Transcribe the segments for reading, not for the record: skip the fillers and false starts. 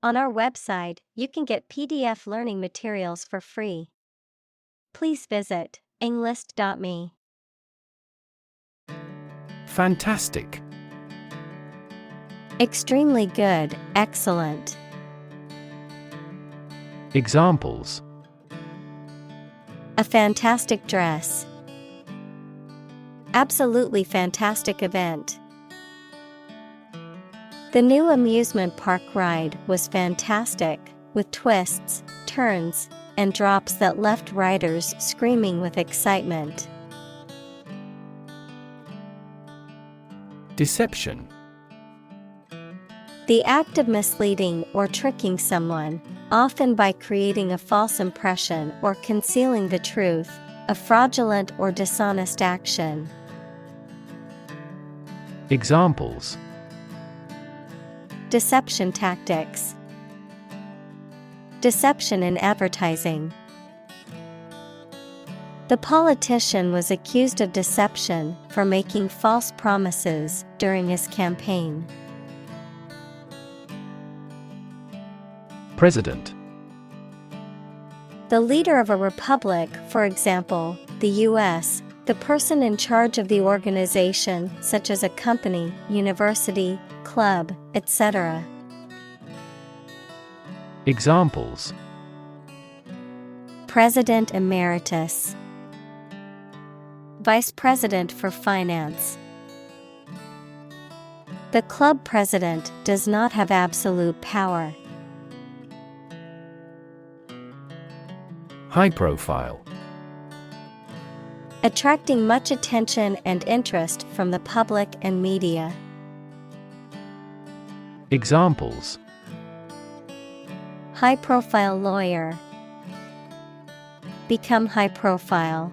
On our website, you can get PDF learning materials for free. Please visit englist.me. Fantastic. Extremely good, excellent. Examples: A fantastic dress. Absolutely fantastic event. The new amusement park ride was fantastic, with twists, turns, and drops that left riders screaming with excitement. Deception. The act of misleading or tricking someone, often by creating a false impression or concealing the truth, a fraudulent or dishonest action. Examples: Deception tactics. Deception in advertising. The politician was accused of deception for making false promises during his campaign. President. The leader of a republic, for example, the U.S., the person in charge of the organization, such as a company, university, club, etc. Examples: President Emeritus. Vice President for Finance. The club president does not have absolute power. High profile. Attracting much attention and interest from the public and media. Examples: High-profile lawyer. Become high-profile.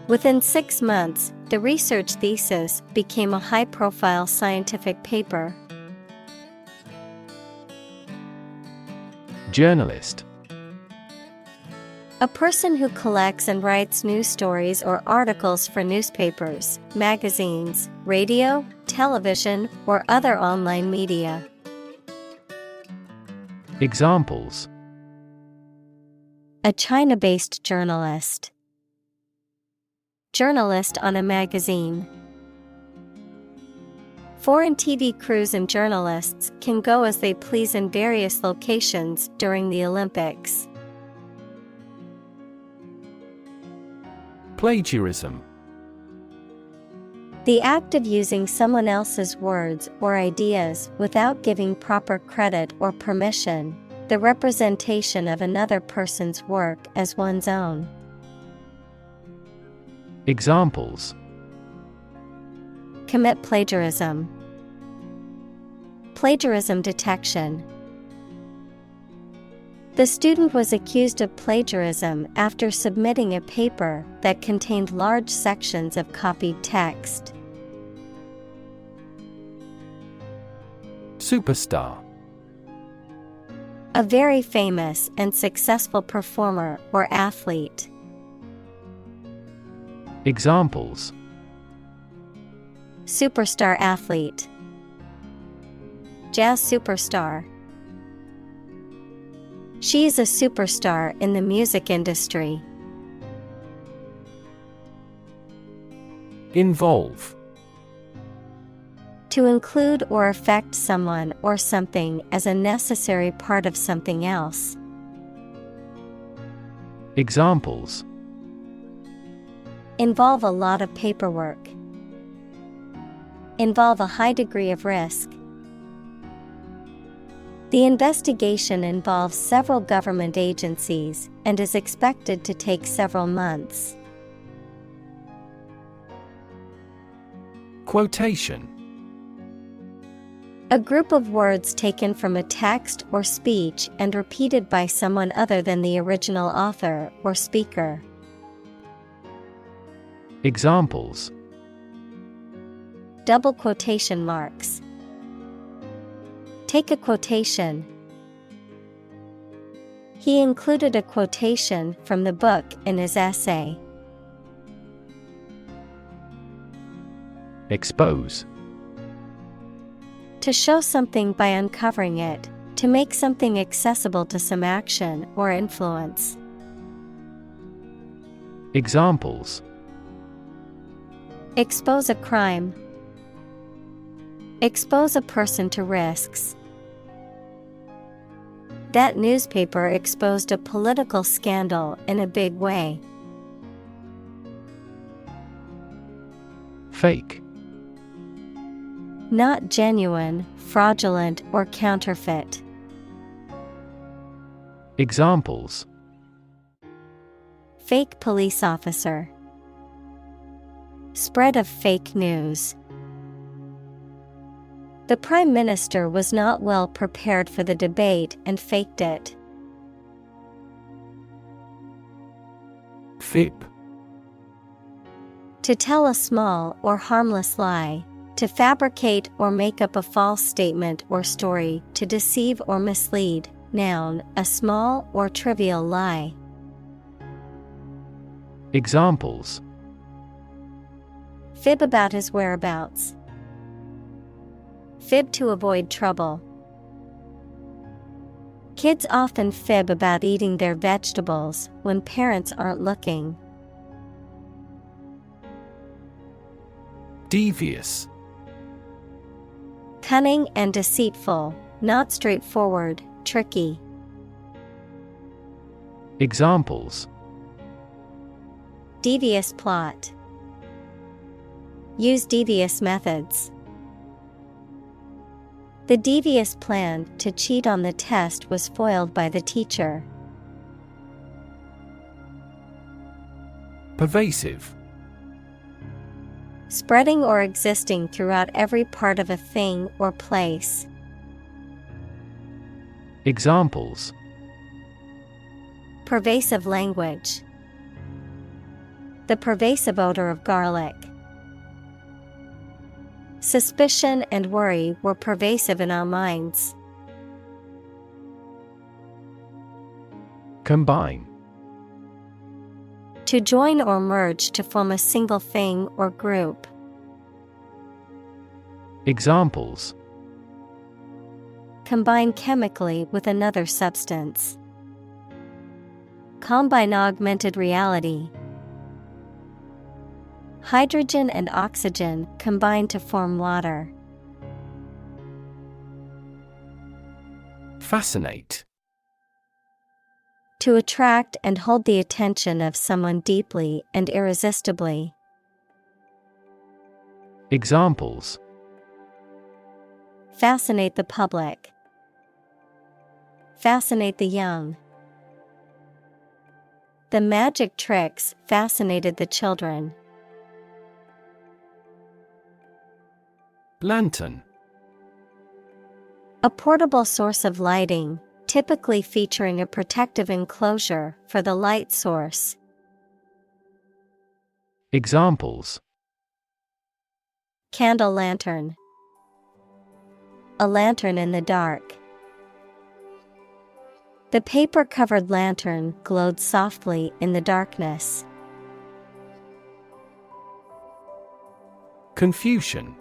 Within 6 months, the research thesis became a high-profile scientific paper. Journalist. A person who collects and writes news stories or articles for newspapers, magazines, radio, television, or other online media. Examples: A China-based journalist. Journalist on a magazine. Foreign TV crews and journalists can go as they please in various locations during the Olympics. Plagiarism. The act of using someone else's words or ideas without giving proper credit or permission, the representation of another person's work as one's own. Examples: Commit plagiarism. Plagiarism detection. The student was accused of plagiarism after submitting a paper that contained large sections of copied text. Superstar. A very famous and successful performer or athlete. Examples: Superstar athlete. Jazz superstar. She is a superstar in the music industry. Involve. To include or affect someone or something as a necessary part of something else. Examples: Involve a lot of paperwork. Involve a high degree of risk. The investigation involves several government agencies and is expected to take several months. Quotation. A group of words taken from a text or speech and repeated by someone other than the original author or speaker. Examples: Double quotation marks. Take a quotation. He included a quotation from the book in his essay. Expose. To show something by uncovering it, to make something accessible to some action or influence. Examples: Expose a crime. Expose a person to risks. That newspaper exposed a political scandal in a big way. Fake. Not genuine, fraudulent, or counterfeit. Examples: Fake police officer. Spread of fake news. The Prime Minister was not well prepared for the debate and faked it. Fib. To tell a small or harmless lie. To fabricate or make up a false statement or story, to deceive or mislead. Noun, a small or trivial lie. Examples: Fib about his whereabouts. Fib to avoid trouble. Kids often fib about eating their vegetables when parents aren't looking. Devious. Cunning and deceitful, not straightforward, tricky. Examples: Devious plot. Use devious methods. The devious plan to cheat on the test was foiled by the teacher. Pervasive. Spreading or existing throughout every part of a thing or place. Examples: Pervasive language. The pervasive odor of garlic. Suspicion and worry were pervasive in our minds. Combine. To join or merge to form a single thing or group. Examples: Combine chemically with another substance. Combine augmented reality. Hydrogen and oxygen combine to form water. Fascinate. To attract and hold the attention of someone deeply and irresistibly. Examples: Fascinate the public. Fascinate the young. The magic tricks fascinated the children. Lantern. A portable source of lighting, typically featuring a protective enclosure for the light source. Examples: Candle lantern. A lantern in the dark. The paper-covered lantern glowed softly in the darkness. Confucian.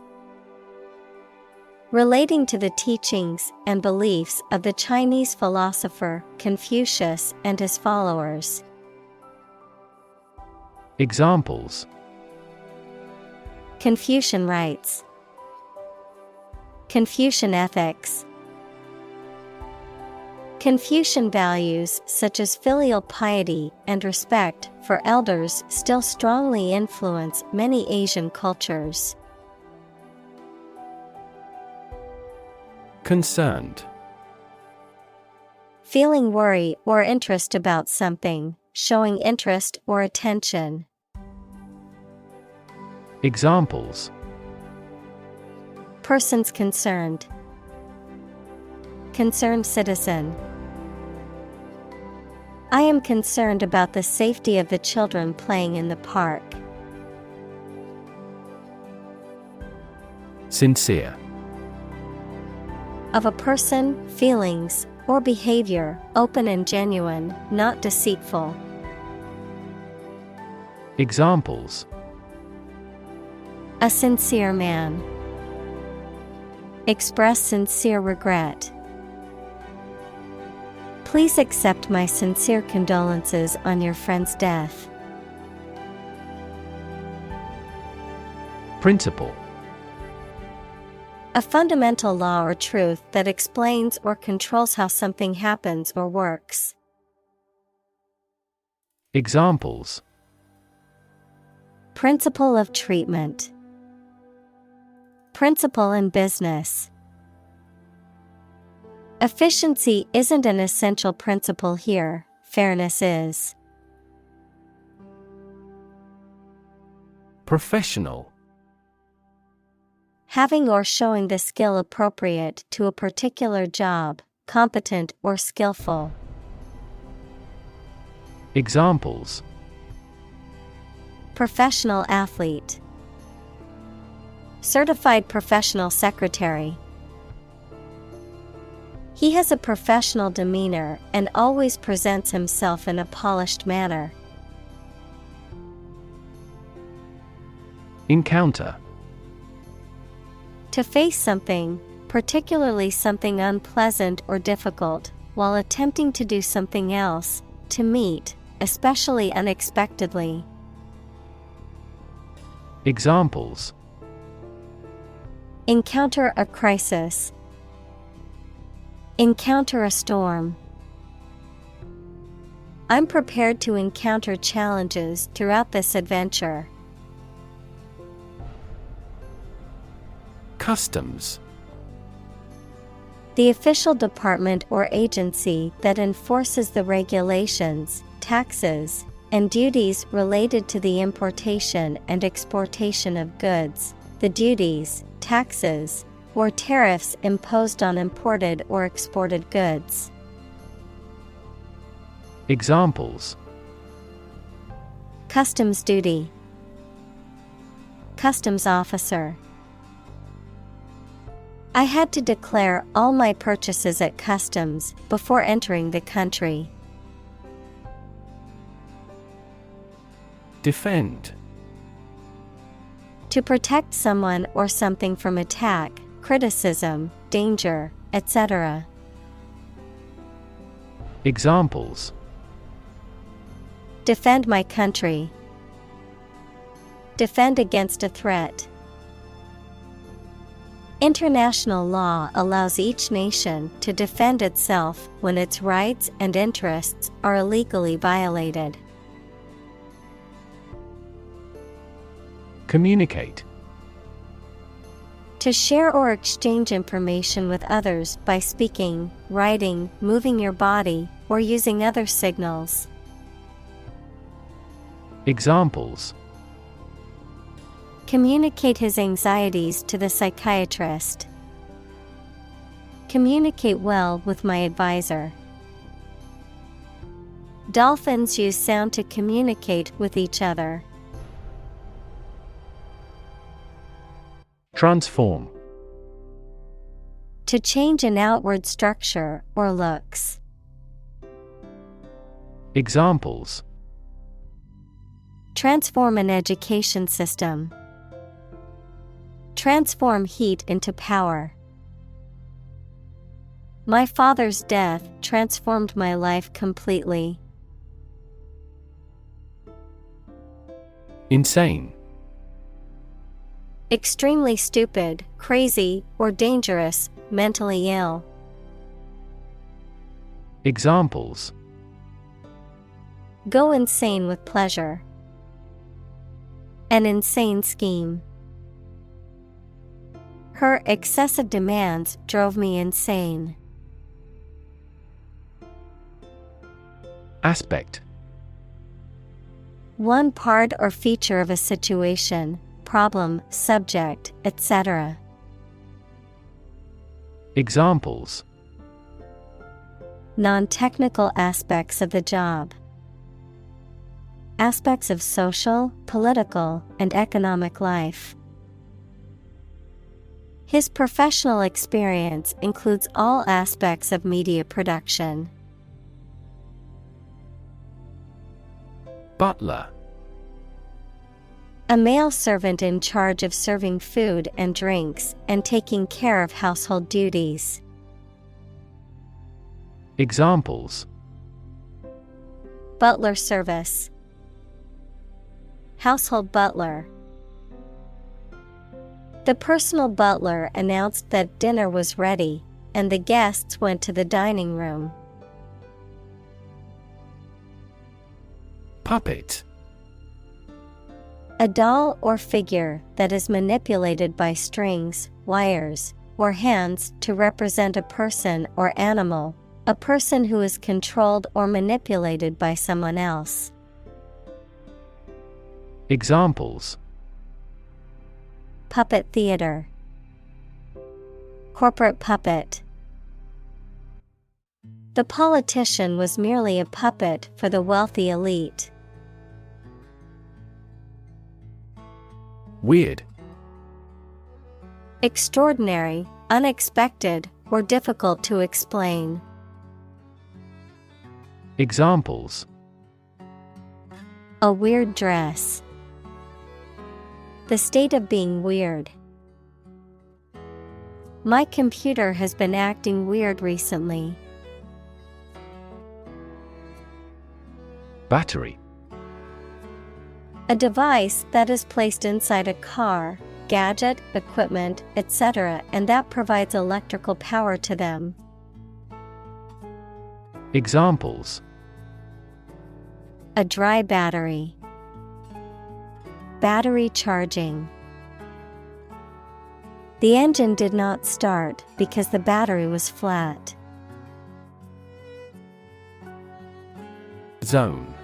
Relating to the teachings and beliefs of the Chinese philosopher Confucius and his followers. Examples: Confucian rites. Confucian ethics. Confucian values such as filial piety and respect for elders still strongly influence many Asian cultures. Concerned. Feeling worry or interest about something, showing interest or attention. Examples: Persons concerned. Concerned citizen. I am concerned about the safety of the children playing in the park. Sincere. Of a person, feelings, or behavior, open and genuine, not deceitful. Examples: A sincere man. Express sincere regret. Please accept my sincere condolences on your friend's death. Principle. A fundamental law or truth that explains or controls how something happens or works. Examples. Principle of treatment. Principle in business. Efficiency isn't an essential principle here, fairness is. Professional. Having or showing the skill appropriate to a particular job, competent or skillful. Examples. Professional athlete. Certified professional secretary. He has a professional demeanor and always presents himself in a polished manner. Encounter. To face something, particularly something unpleasant or difficult, while attempting to do something else, to meet, especially unexpectedly. Examples. Encounter a crisis. Encounter a storm. I'm prepared to encounter challenges throughout this adventure. Customs. The official department or agency that enforces the regulations, taxes, and duties related to the importation and exportation of goods, the duties, taxes, or tariffs imposed on imported or exported goods. Examples. Customs duty. Customs officer. I had to declare all my purchases at customs before entering the country. Defend. To protect someone or something from attack, criticism, danger, etc. Examples. Defend my country. Defend against a threat. International law allows each nation to defend itself when its rights and interests are illegally violated. Communicate. To share or exchange information with others by speaking, writing, moving your body, or using other signals. Examples. Communicate his anxieties to the psychiatrist. Communicate well with my advisor. Dolphins use sound to communicate with each other. Transform. To change an outward structure or looks. Examples. Transform an education system. Transform heat into power. My father's death transformed my life completely. Insane. Extremely stupid, crazy, or dangerous, mentally ill. Examples. Go insane with pleasure. An insane scheme. Her excessive demands drove me insane. Aspect. One part or feature of a situation, problem, subject, etc. Examples. Non-technical aspects of the job. Aspects of social, political, and economic life. His professional experience includes all aspects of media production. Butler. A male servant in charge of serving food and drinks and taking care of household duties. Examples: Butler service. Household butler. The personal butler announced that dinner was ready, and the guests went to the dining room. Puppet. A doll or figure that is manipulated by strings, wires, or hands to represent a person or animal, a person who is controlled or manipulated by someone else. Examples: Puppet theater. Corporate puppet. The politician was merely a puppet for the wealthy elite. Weird. Extraordinary, unexpected, or difficult to explain. Examples: A weird dress. The state of being weird. My computer has been acting weird recently. Battery. A device that is placed inside a car, gadget, equipment, etc., and that provides electrical power to them. Examples: A dry battery. Battery charging. The engine did not start because the battery was flat. Zone.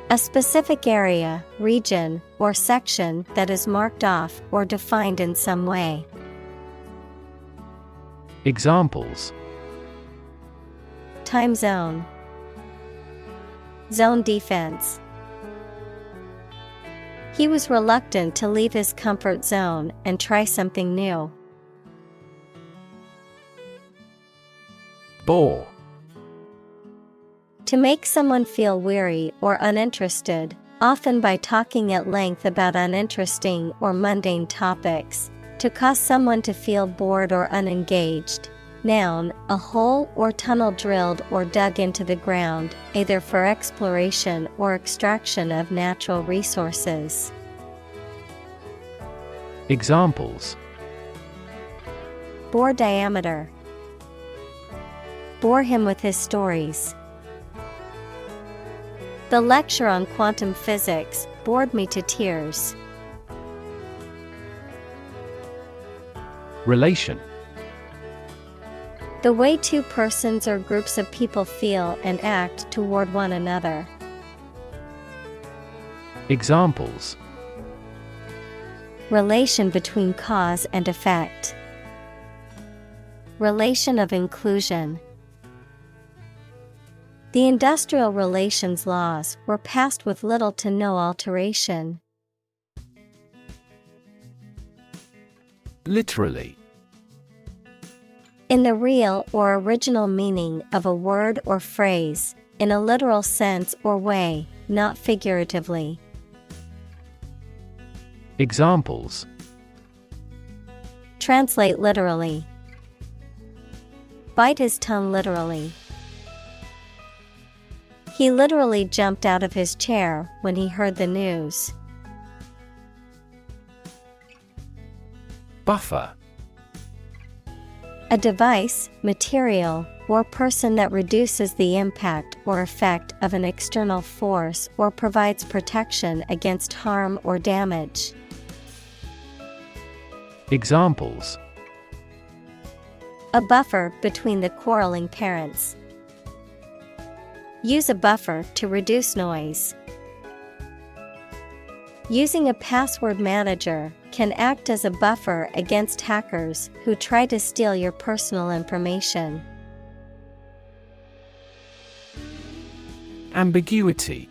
A specific area, region, or section that is marked off or defined in some way. Examples: Time zone. Zone defense. He was reluctant to leave his comfort zone and try something new. Bore. To make someone feel weary or uninterested, often by talking at length about uninteresting or mundane topics. To cause someone to feel bored or unengaged. Noun, a hole or tunnel drilled or dug into the ground, either for exploration or extraction of natural resources. Examples: Bore diameter. Bore him with his stories. The lecture on quantum physics bored me to tears. Relation. The way two persons or groups of people feel and act toward one another. Examples: Relation between cause and effect. Relation of inclusion. The industrial relations laws were passed with little to no alteration. Literally. In the real or original meaning of a word or phrase, in a literal sense or way, not figuratively. Examples: Translate literally. Bite his tongue literally. He literally jumped out of his chair when he heard the news. Buffer. A device, material, or person that reduces the impact or effect of an external force or provides protection against harm or damage. Examples: A buffer between the quarreling parents. Use a buffer to reduce noise. Using a password manager can act as a buffer against hackers who try to steal your personal information. Ambiguity.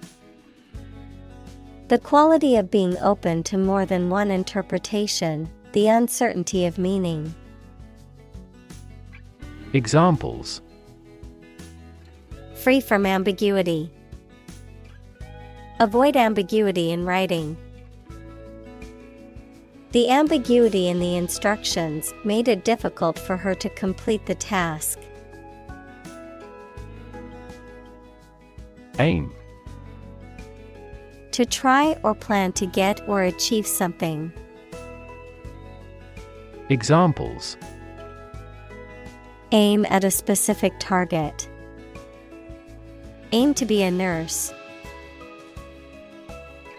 The quality of being open to more than one interpretation, the uncertainty of meaning. Examples: Free from ambiguity. Avoid ambiguity in writing. The ambiguity in the instructions made it difficult for her to complete the task. Aim. To try or plan to get or achieve something. Examples: Aim at a specific target. Aim to be a nurse.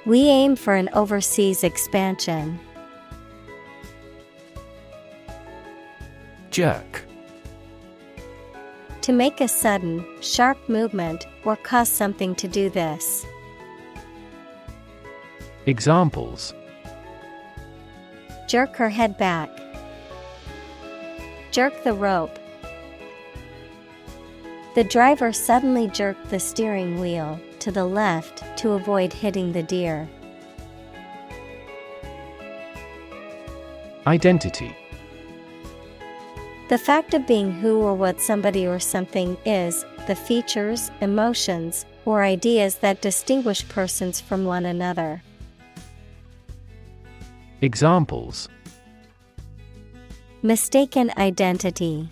We aim for an overseas expansion. Jerk. To make a sudden, sharp movement or cause something to do this. Examples: Jerk her head back. Jerk the rope. The driver suddenly jerked the steering wheel to the left to avoid hitting the deer. Identity. The fact of being who or what somebody or something is, the features, emotions, or ideas that distinguish persons from one another. Examples: Mistaken identity.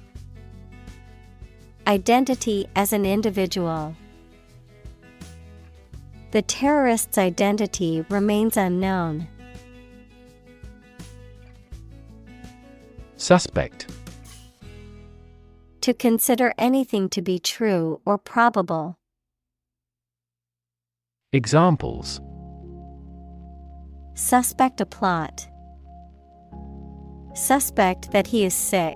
Identity as an individual. The terrorist's identity remains unknown. Suspect. To consider anything to be true or probable. Examples: Suspect a plot. Suspect that he is sick.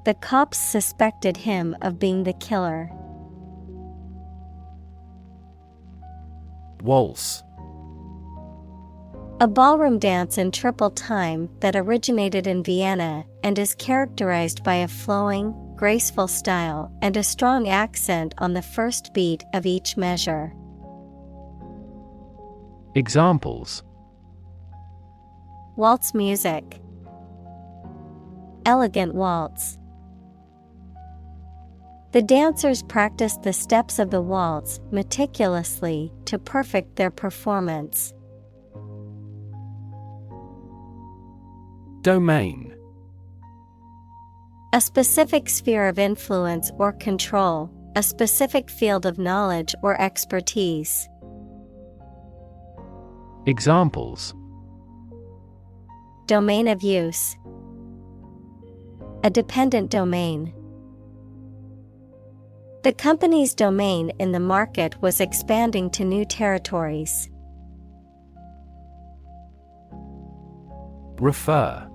The cops suspected him of being the killer. Waltz. A ballroom dance in triple time that originated in Vienna and is characterized by a flowing, graceful style and a strong accent on the first beat of each measure. Examples: Waltz music. Elegant waltz. The dancers practiced the steps of the waltz meticulously to perfect their performance. Domain. A specific sphere of influence or control, a specific field of knowledge or expertise. Examples: Domain of use. A dependent domain. The company's domain in the market was expanding to new territories. Refer.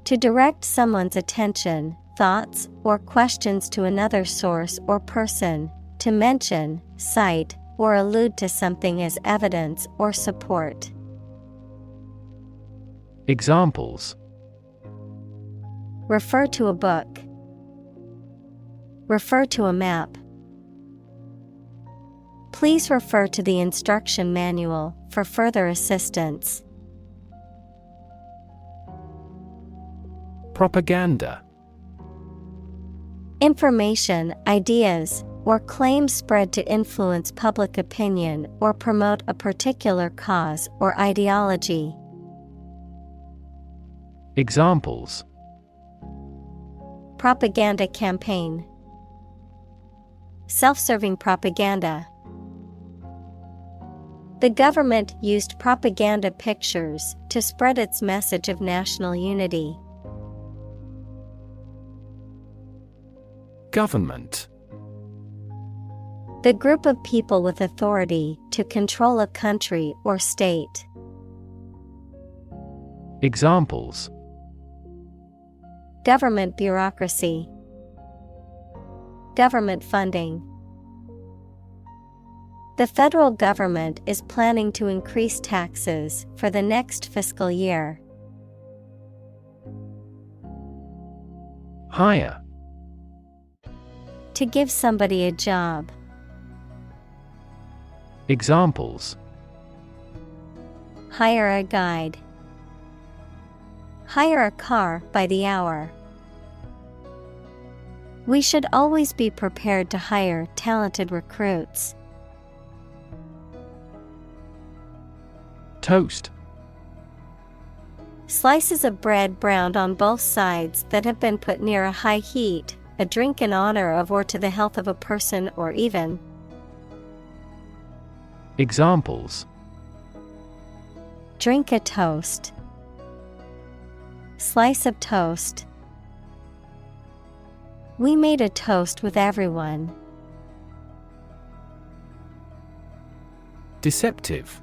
To direct someone's attention, thoughts, or questions to another source or person, to mention, cite, or allude to something as evidence or support. Examples: Refer to a book. Refer to a map. Please refer to the instruction manual for further assistance. Propaganda. Information, ideas, or claims spread to influence public opinion or promote a particular cause or ideology. Examples: Propaganda campaign. Self-serving propaganda. The government used propaganda pictures to spread its message of national unity. Government. The group of people with authority to control a country or state. Examples: Government bureaucracy. Government funding. The federal government is planning to increase taxes for the next fiscal year. Hire. To give somebody a job. Examples: Hire a guide. Hire a car by the hour. We should always be prepared to hire talented recruits. Toast. Slices of bread browned on both sides that have been put near a high heat, a drink in honor of or to the health of a person or even. Examples: Drink a toast. Slice of toast. We made a toast with everyone. Deceptive.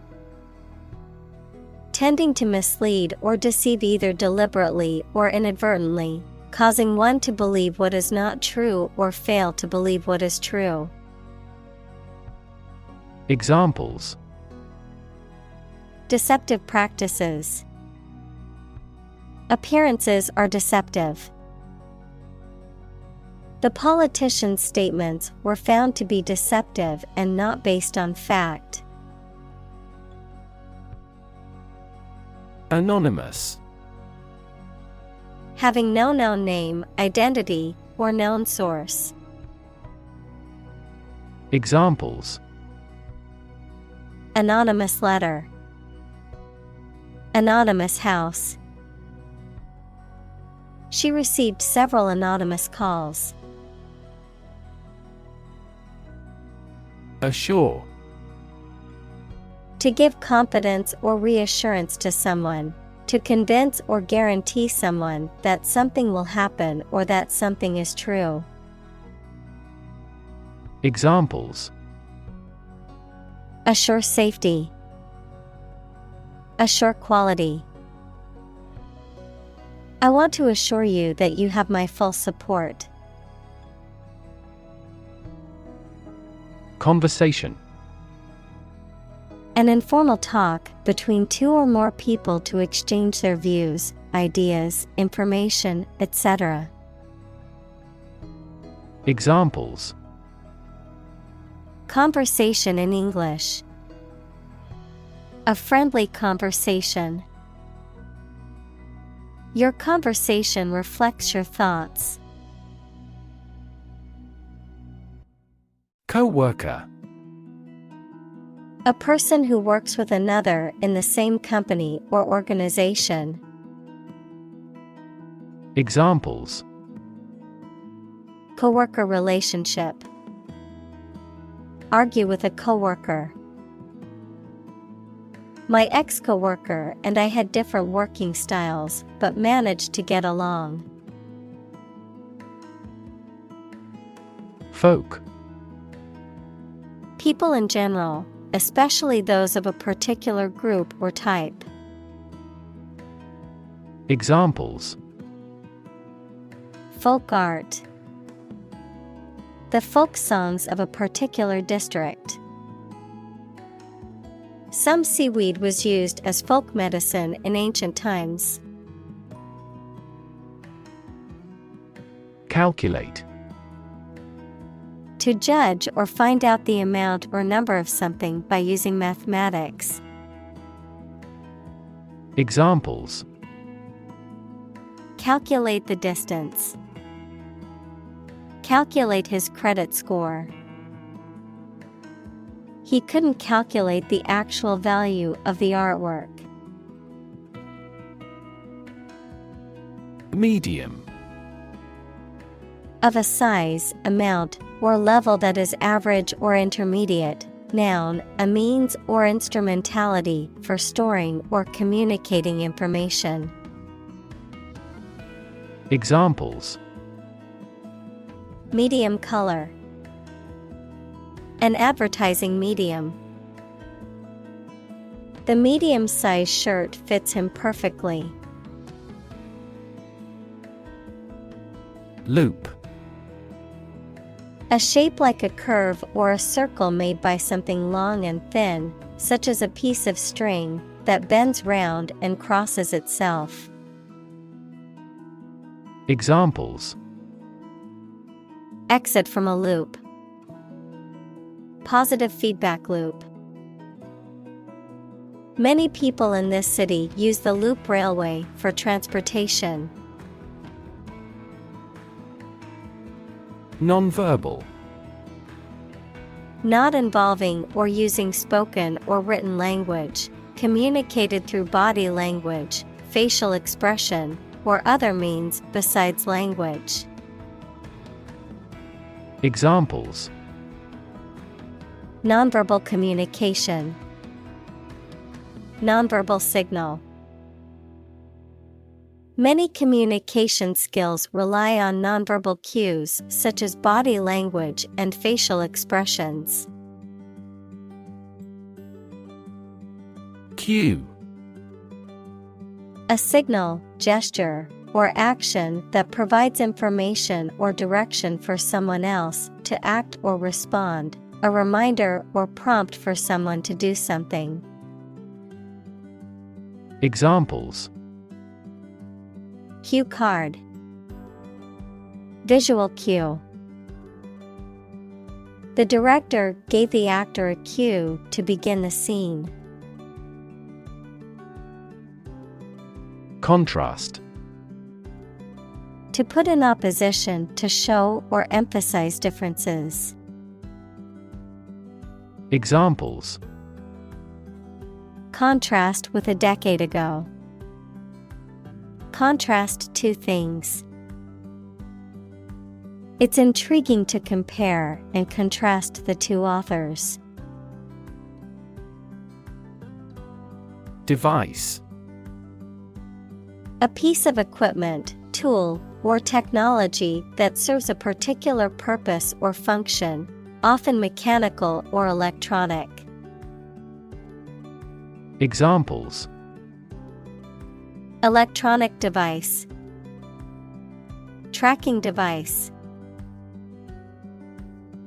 Tending to mislead or deceive either deliberately or inadvertently, causing one to believe what is not true or fail to believe what is true. Examples: Deceptive practices. Appearances are deceptive. The politician's statements were found to be deceptive and not based on fact. Anonymous. Having no known name, identity, or known source. Examples: Anonymous letter. Anonymous house. She received several anonymous calls. Assure. To give confidence or reassurance to someone. To convince or guarantee someone that something will happen or that something is true. Examples: Assure safety. Assure quality. I want to assure you that you have my full support. Conversation. An informal talk between two or more people to exchange their views, ideas, information, etc. Examples: Conversation in English. A friendly conversation. Your conversation reflects your thoughts. Co-worker. A person who works with another in the same company or organization. Examples: Coworker relationship. Argue with a coworker. My ex-coworker and I had different working styles, but managed to get along. Folk. People in general, especially those of a particular group or type. Examples: Folk art. The folk songs of a particular district. Some seaweed was used as folk medicine in ancient times. Calculate. To judge or find out the amount or number of something by using mathematics. Examples: Calculate the distance. Calculate his credit score. He couldn't calculate the actual value of the artwork. Medium. Of a size, amount, or level that is average or intermediate. Noun, a means or instrumentality for storing or communicating information. Examples: Medium color. An advertising medium. The medium-sized shirt fits him perfectly. Loop. A shape like a curve or a circle made by something long and thin, such as a piece of string, that bends round and crosses itself. Examples: Exit from a loop. Positive feedback loop. Many people in this city use the loop railway for transportation. Nonverbal. Not involving or using spoken or written language, communicated through body language, facial expression, or other means besides language. Examples: Nonverbal communication. Nonverbal signal. Many communication skills rely on nonverbal cues such as body language and facial expressions. Cue. A signal, gesture, or action that provides information or direction for someone else to act or respond, a reminder or prompt for someone to do something. Examples: Cue card. Visual cue. The director gave the actor a cue to begin the scene. Contrast. To put in opposition to show or emphasize differences. Examples: Contrast with a decade ago. Contrast two things. It's intriguing to compare and contrast the two authors. Device. A piece of equipment, tool, or technology that serves a particular purpose or function, often mechanical or electronic. Examples: Electronic device. Tracking device.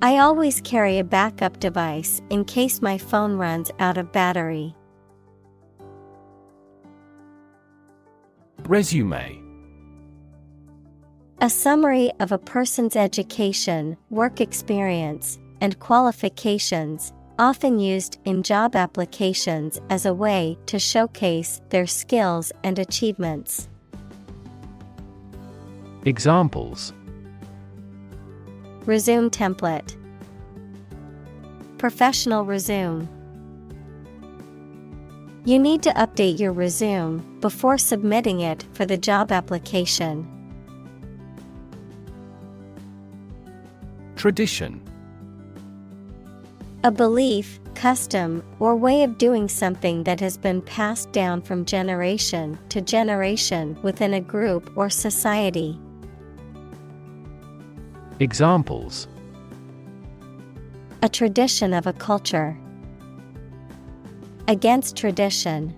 I always carry a backup device in case my phone runs out of battery. Resume. A summary of a person's education, work experience, and qualifications, often used in job applications as a way to showcase their skills and achievements. Examples: Resume template. Professional resume. You need to update your resume before submitting it for the job application. Tradition. A belief, custom, or way of doing something that has been passed down from generation to generation within a group or society. Examples: A tradition of a culture. Against tradition.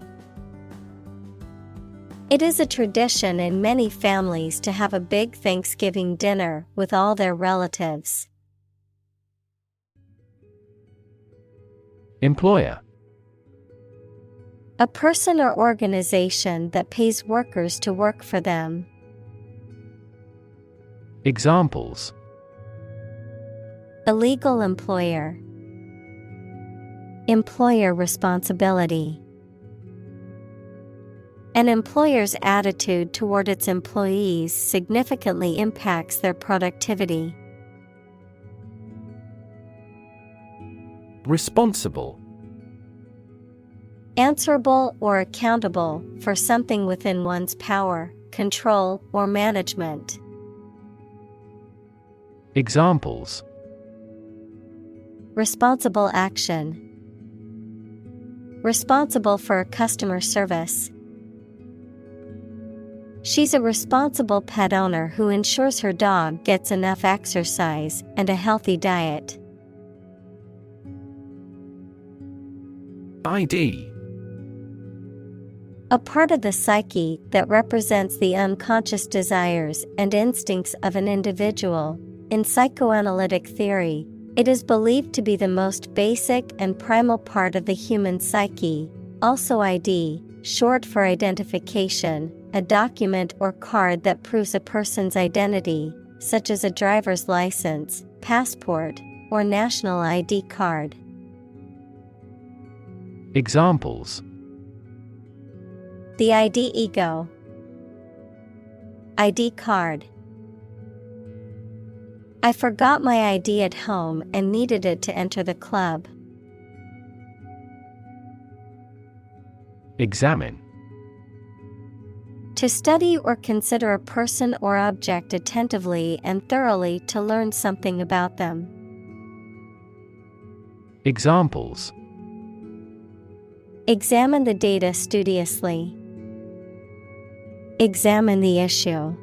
It is a tradition in many families to have a big Thanksgiving dinner with all their relatives. Employer. A person or organization that pays workers to work for them. Examples: A legal employer. Employer responsibility. An employer's attitude toward its employees significantly impacts their productivity. Responsible. Answerable or accountable for something within one's power, control, or management. Examples: Responsible action. Responsible for customer service. She's a responsible pet owner who ensures her dog gets enough exercise and a healthy diet. ID. A part of the psyche that represents the unconscious desires and instincts of an individual. In psychoanalytic theory, it is believed to be the most basic and primal part of the human psyche. Also ID, short for identification, a document or card that proves a person's identity, such as a driver's license, passport, or national ID card. Examples: The ID ego. ID card. I forgot my ID at home and needed it to enter the club. Examine. To study or consider a person or object attentively and thoroughly to learn something about them. Examples. Examine the data studiously. Examine the issue.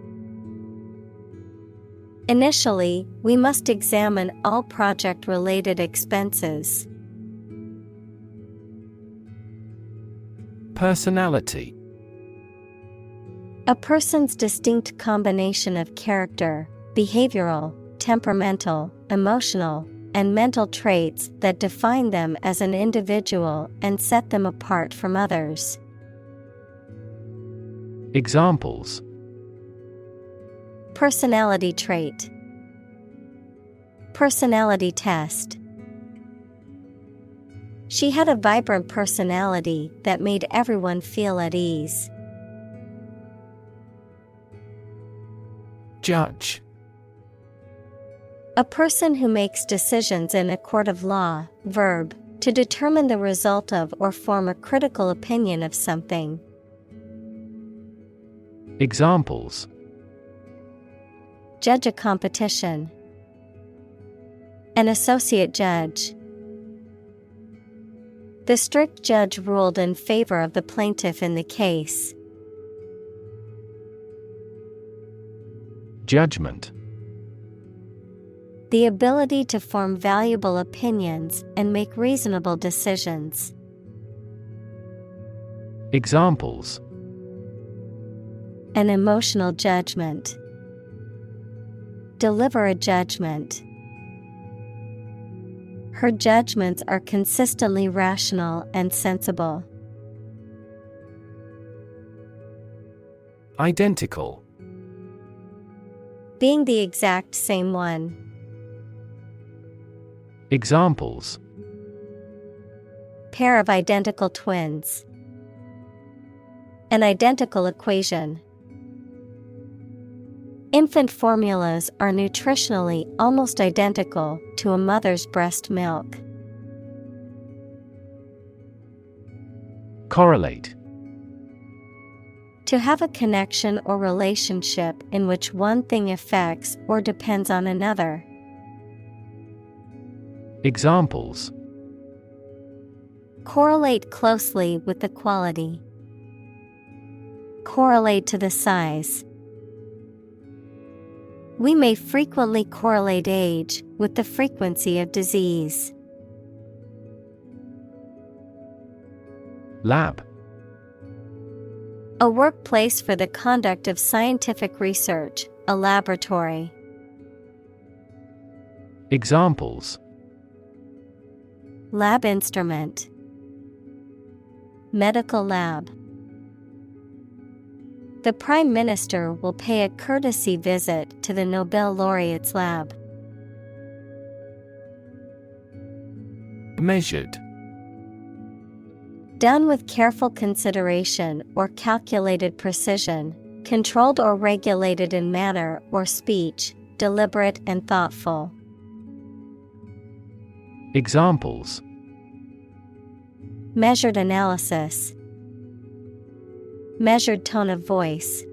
Initially, we must examine all project-related expenses. Personality. A person's distinct combination of character, behavioral, temperamental, emotional, and mental traits that define them as an individual and set them apart from others. Examples. Personality trait. Personality test. She had a vibrant personality that made everyone feel at ease. Judge. A person who makes decisions in a court of law. Verb, to determine the result of or form a critical opinion of something. Examples. Judge a competition. An associate judge. The strict judge ruled in favor of the plaintiff in the case. Judgment. The ability to form valuable opinions and make reasonable decisions. Examples. An emotional judgment. Deliver a judgment. Her judgments are consistently rational and sensible. Identical. Being the exact same one. Examples. Pair of identical twins. An identical equation. Infant formulas are nutritionally almost identical to a mother's breast milk. Correlate. To have a connection or relationship in which one thing affects or depends on another. Examples. Correlate closely with the quality. Correlate to the size. We may frequently correlate age with the frequency of disease. Lab. A workplace for the conduct of scientific research, a laboratory. Examples. Lab instrument. Medical lab. The Prime Minister will pay a courtesy visit to the Nobel laureate's lab. Measured. Done with careful consideration or calculated precision, controlled or regulated in manner or speech, deliberate and thoughtful. Examples. Measured analysis. Measured tone of voice.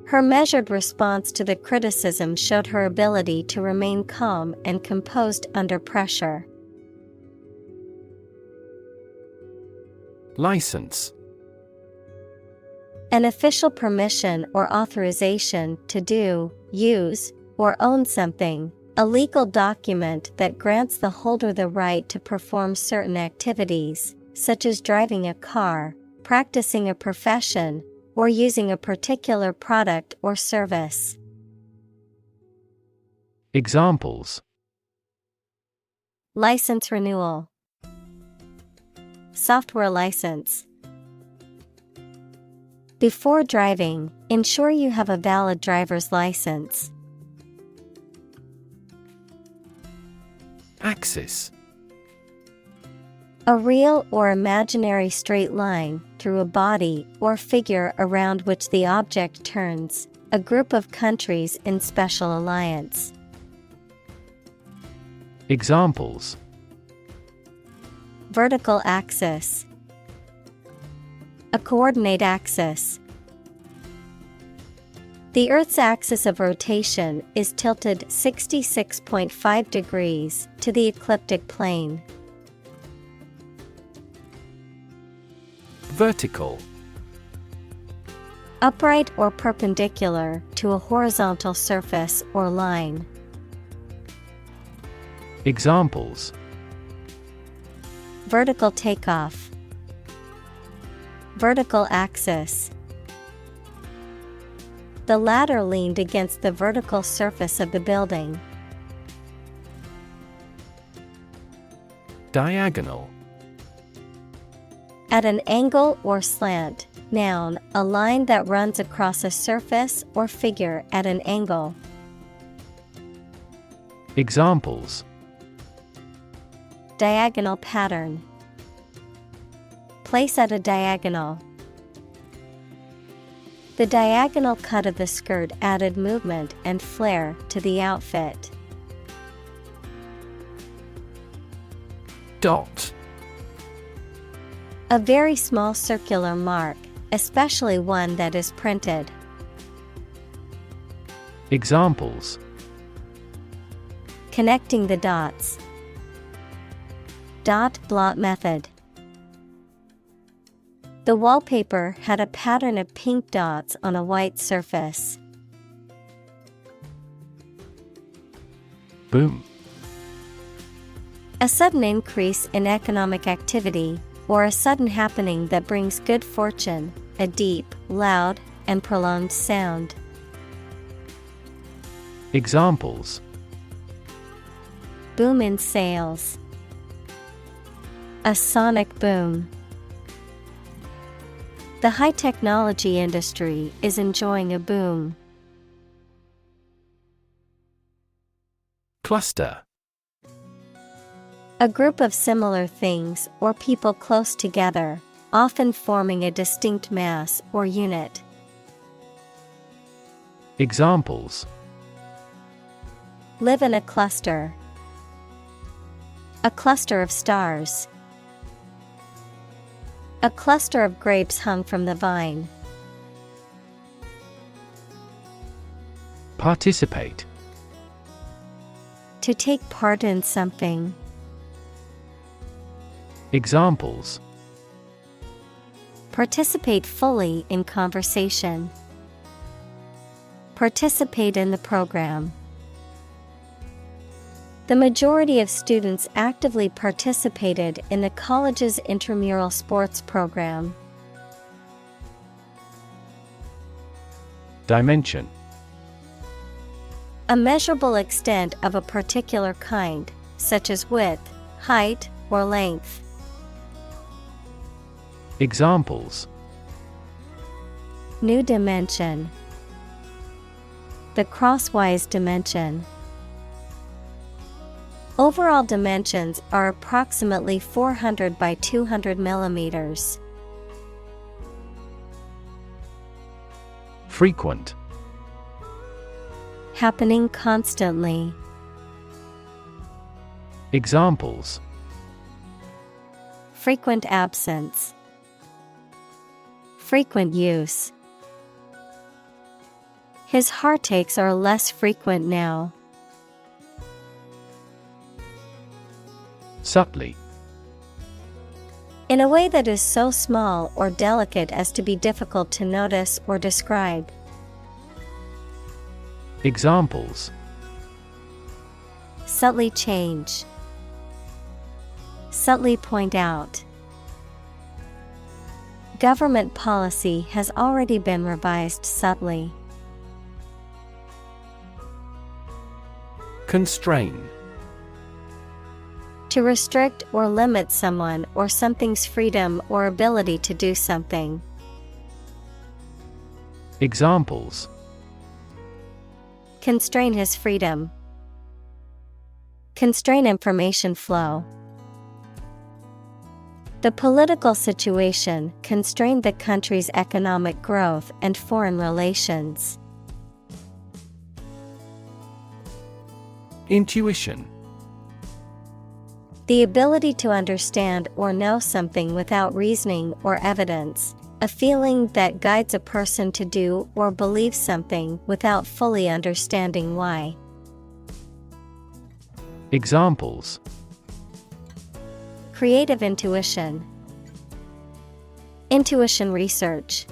Her measured response to the criticism showed her ability to remain calm and composed under pressure. License. An official permission or authorization to do, use, or own something, a legal document that grants the holder the right to perform certain activities, such as driving a car, practicing a profession, or using a particular product or service. Examples. License renewal. Software license. Before driving, ensure you have a valid driver's license. Axis. A real or imaginary straight line through a body or figure around which the object turns, a group of countries in special alliance. Examples: Vertical axis, a coordinate axis. The Earth's axis of rotation is tilted 66.5 degrees to the ecliptic plane. Vertical. Upright or perpendicular to a horizontal surface or line. Examples: Vertical takeoff, vertical axis. The ladder leaned against the vertical surface of the building. Diagonal. At an angle or slant. Noun, a line that runs across a surface or figure at an angle. Examples: Diagonal pattern. Place at a diagonal. The diagonal cut of the skirt added movement and flair to the outfit. Dot. A very small circular mark, especially one that is printed. Examples: Connecting the dots. Dot blot method. The wallpaper had a pattern of pink dots on a white surface. Boom. A sudden increase in economic activity, or a sudden happening that brings good fortune, a deep, loud, and prolonged sound. Examples: Boom in sales. A sonic boom. The high-technology industry is enjoying a boom. Cluster. A group of similar things or people close together, often forming a distinct mass or unit. Examples: Live in a cluster. A cluster of stars. A cluster of grapes hung from the vine. Participate. To take part in something. Examples: Participate fully in conversation. Participate in the program. The majority of students actively participated in the college's intramural sports program. Dimension. A measurable extent of a particular kind, such as width, height, or length. Examples: New dimension. The crosswise dimension. Overall dimensions are approximately 400 by 200 millimeters. Frequent. Happening constantly. Examples: Frequent absence. Frequent use. His heartaches are less frequent now. Subtly. In a way that is so small or delicate as to be difficult to notice or describe. Examples: Subtly change. Subtly point out. Government policy has already been revised subtly. Constrain. To restrict or limit someone or something's freedom or ability to do something. Examples: Constrain his freedom. Constrain information flow. The political situation constrained the country's economic growth and foreign relations. Intuition. The ability to understand or know something without reasoning or evidence. A feeling that guides a person to do or believe something without fully understanding why. Examples: Creative intuition. Intuition research.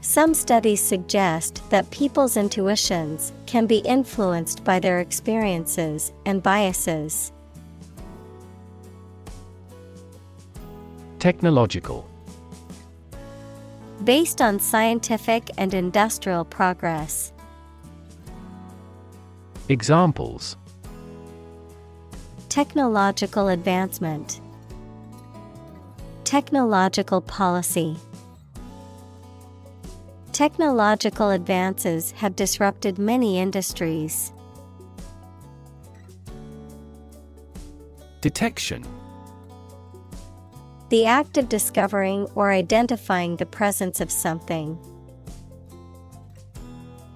Some studies suggest that people's intuitions can be influenced by their experiences and biases. Technological. Based on scientific and industrial progress. Examples: Technological advancement. Technological policy. Technological advances have disrupted many industries. Detection. The act of discovering or identifying the presence of something.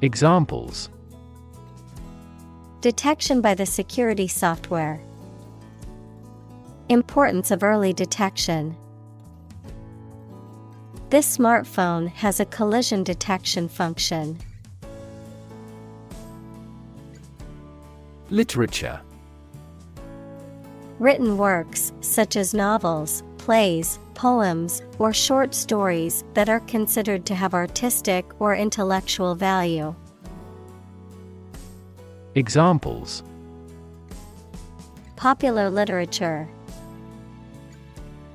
Examples: Detection by the security software. Importance of early detection. This smartphone has a collision detection function. Literature. Written works, such as novels, plays, poems, or short stories that are considered to have artistic or intellectual value. Examples: Popular literature.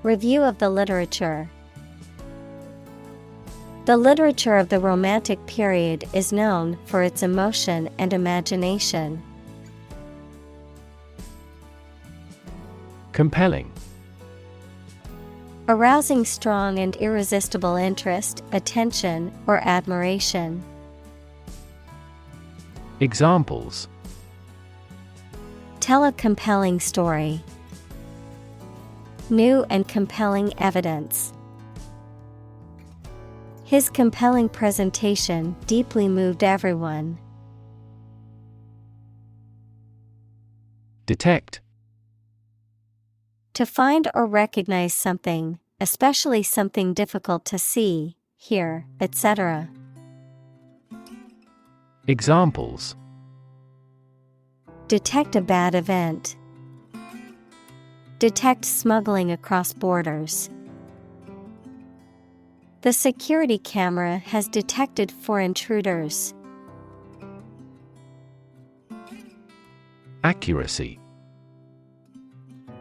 Review of the literature. The literature of the Romantic period is known for its emotion and imagination. Compelling. Arousing strong and irresistible interest, attention, or admiration. Examples: Tell a compelling story. New and compelling evidence. His compelling presentation deeply moved everyone. Detect. To find or recognize something, especially something difficult to see, hear, etc. Examples: Detect a bad event. Detect smuggling across borders. The security camera has detected 4 intruders. Accuracy.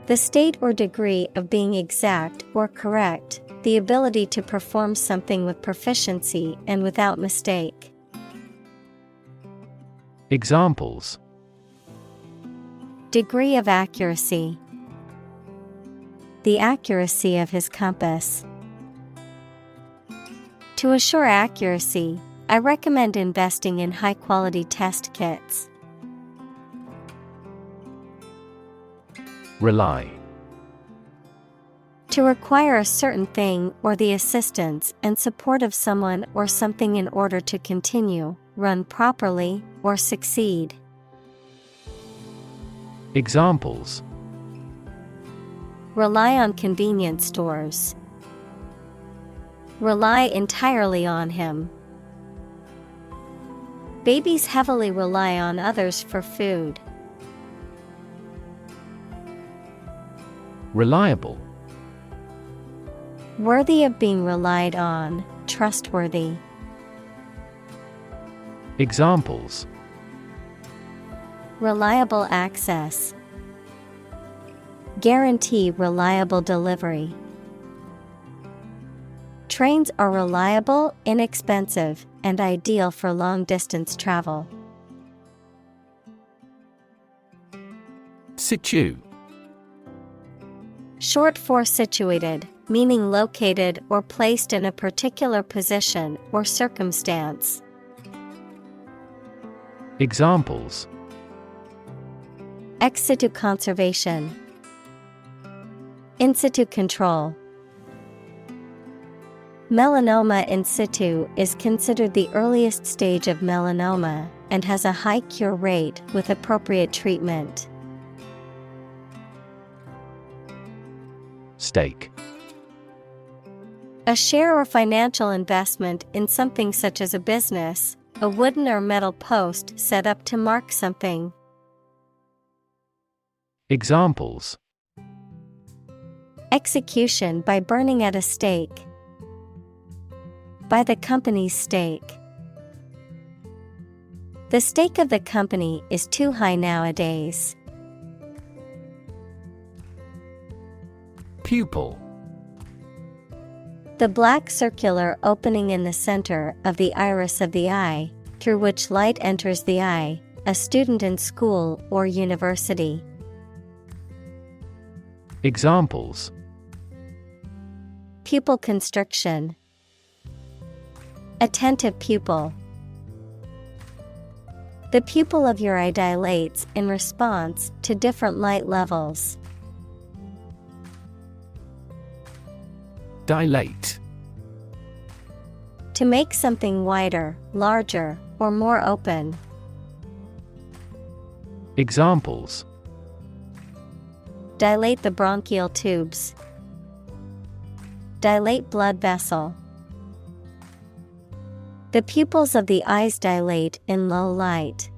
The state or degree of being exact or correct, the ability to perform something with proficiency and without mistake. Examples: Degree of accuracy. The accuracy of his compass. To assure accuracy, I recommend investing in high-quality test kits. Rely. To require a certain thing or the assistance and support of someone or something in order to continue, run properly, or succeed. Examples: Rely on convenience stores. Rely entirely on him. Babies heavily rely on others for food. Reliable. Worthy of being relied on, trustworthy. Examples: Reliable access. Guarantee reliable delivery. Trains are reliable, inexpensive, and ideal for long-distance travel. Situ. Short for situated, meaning located or placed in a particular position or circumstance. Examples: Ex situ conservation. In situ control. Melanoma in situ is considered the earliest stage of melanoma, and has a high cure rate with appropriate treatment. Stake. A share or financial investment in something such as a business, a wooden or metal post set up to mark something. Examples: Execution by burning at a stake. By the company's stake. The stake of the company is too high nowadays. Pupil. The black circular opening in the center of the iris of the eye, through which light enters the eye, a student in school or university. Examples: Pupil constriction. Attentive pupil. The pupil of your eye dilates in response to different light levels. Dilate. To make something wider, larger, or more open. Examples: Dilate the bronchial tubes. Dilate blood vessel. The pupils of the eyes dilate in low light.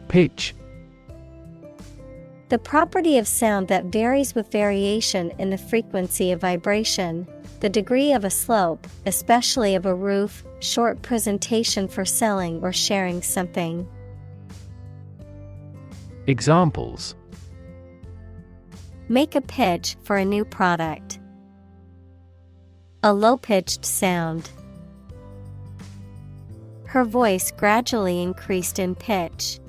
Pitch. The property of sound that varies with variation in the frequency of vibration, the degree of a slope, especially of a roof, short presentation for selling or sharing something. Examples: Make a pitch for a new product. A low-pitched sound. Her voice gradually increased in pitch.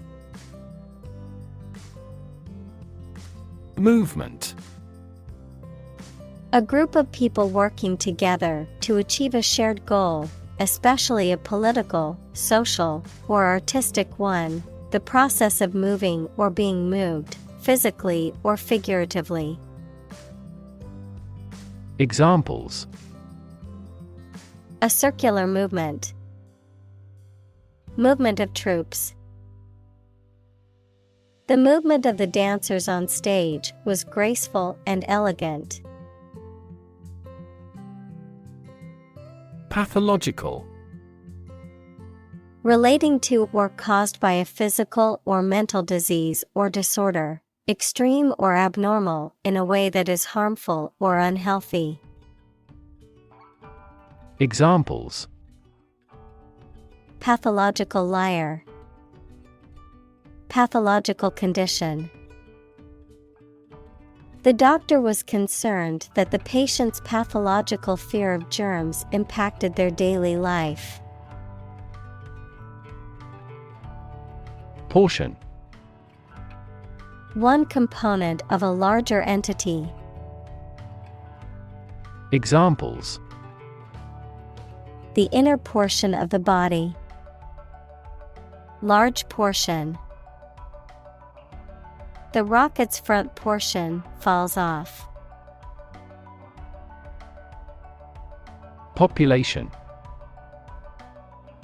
Movement. A group of people working together to achieve a shared goal, especially a political, social, or artistic one, the process of moving or being moved, physically or figuratively. Examples: A circular movement. Movement of troops. The movement of the dancers on stage was graceful and elegant. Pathological. Relating to or caused by a physical or mental disease or disorder, extreme or abnormal in a way that is harmful or unhealthy. Examples: Pathological liar. Pathological condition. The doctor was concerned that the patient's pathological fear of germs impacted their daily life. Portion. One component of a larger entity. Examples: The inner portion of the body. Large portion. The rocket's front portion falls off. Population.